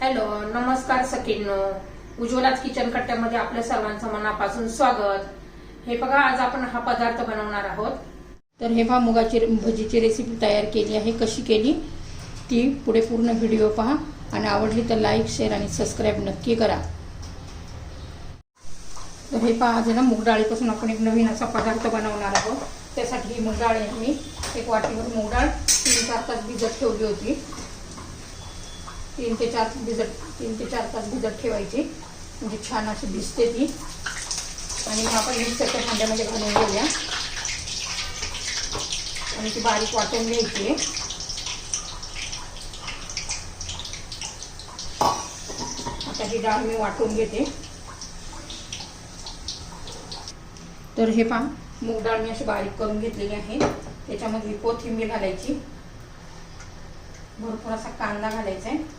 Hello, नमस्कार सखींनो. उज्ज्वलाच kitchen कट्ट्यामध्ये आपल्या सर्वांचं मनापासून स्वागत. हे बघा, आज आपण हा पदार्थ बनवणार आहोत. तर हे पहा, मुगाची भजीची रेसिपी तयार केली आहे. कशी केली ती पुढे पूर्ण व्हिडिओ पहा आणि आवडली तर लाईक, शेअर आणि सबस्क्राईब नक्की करा. तर हे पहा, आज ना मूग डाळीपासून आपण एक नवीन असा पदार्थ बनवणार आहोत. त्यासाठी ही मूग डाळ आहे, मी एक वाटीवर मूग डाळ 3-4 तास भिजत ठेवली होती. 3 ते 4 तास भिजत ठेवायची, म्हणजे छान अशी भिजते ती. आणि मग आपण मिक्सरच्या भांड्यामध्ये घालून घेऊया आणि ती बारीक वाटून घ्यायची. आता ही डाळ मी वाटून घेते. तर हे पहा, मूग डाळ मी अशी बारीक करून घेतलेली आहे. त्याच्यामध्ये कोथिंबीर घालायची, भरपूर असा कांदा घालायचा आहे,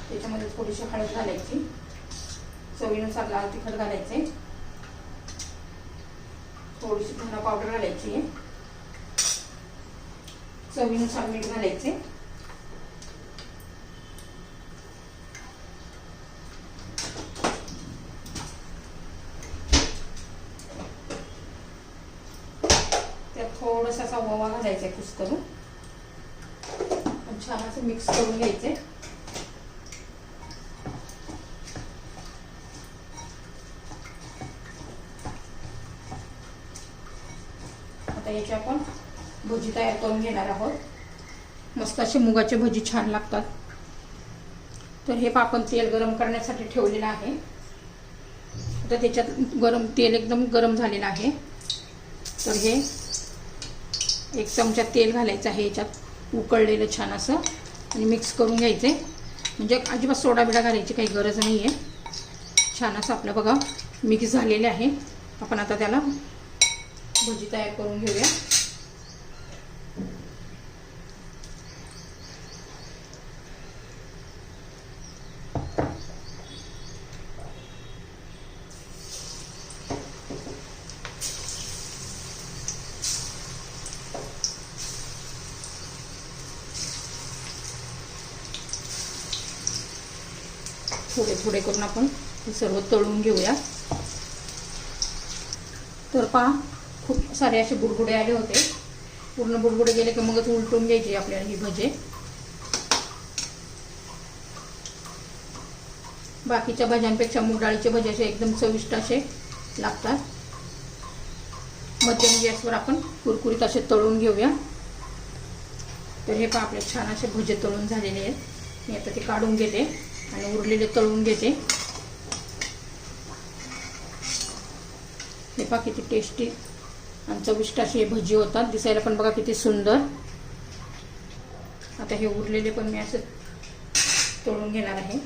त्याच्यामध्ये थोडीशी हळद घालायची, चवीनुसार लाल तिखट घालायचे, थोडीशी धना पावडर घालायची, चवीनुसार मीठ घालायचे. त्यात थोडासा असा ओवा घालायचा आहे कुस्करून. छान असं मिक्स करून घ्यायचे. आता याची आपण भजी तयार करून घेणार आहोत. मस्त असे मुगाचे भजी छान लागतात. तर हे आपण तेल गरम करण्यासाठी ठेवलेलं आहे. आता त्याच्यात तेल एकदम गरम झालेलं आहे. तर हे 1 चमचा तेल घालायचं आहे याच्यात, उकळलेलं छान असं, आणि मिक्स करून घ्यायचे. म्हणजे अजिबात सोडा बिडा घालायची काही गरज नाही आहे. छान असं आपलं बघा मिक्स झालेले आहे. आपण आता त्याला भजी तयार करून घेऊया. थोडे थोडे करून आपण हे सर्व तळून घेऊया. तर पहा, खूप सारे असे बुडबुडे आले होते. पूर्ण बुडबुडे गेले की मगच उलटून घ्यायची आपल्याला ही भजे. बाकीच्या भाज्यांपेक्षा मूग डाळीचे भजे असे एकदम चविष्ट असे लागतात. मध्यम गॅसवर आपण कुरकुरीत असे तळून घेऊया. तर हे पहा, आपले छान असे भजे तळून झालेले आहेत. मी आता ते काढून घेते आणि उरलेले तळून घेते. हे पहा, किती टेस्टी आणि चविष्ट अशी भजी होतात. दिसायला पण बघा किती सुंदर. आता हे उरलेले पण मी असं तळून घेणार आहे.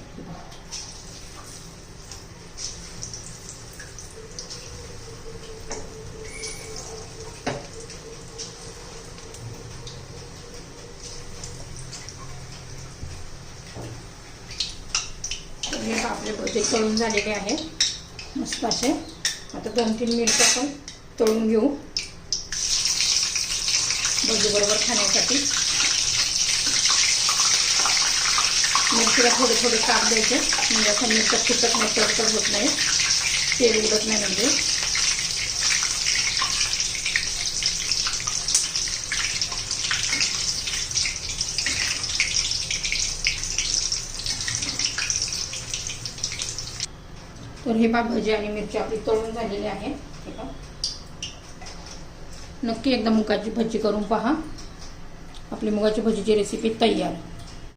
हे आपले भजे तळून झालेले आहेत मस्त असे. आता 2-3 मिनिट आपण तळून घेऊ भजी बरोबर खाण्यासाठी. मिरचीला थोडे थोडे काप द्यायचे, म्हणजे असं मिरच्या फुटत नाही, तडतड होत नाही, तेल उडत नाही. म्हणजे तर हे पहा, भजी आणि मिरची आपली तळून झालेली आहे. नक्की एकदा मुगाची भजी करून पहा. आपली मुगाची भजीची रेसिपी तयार.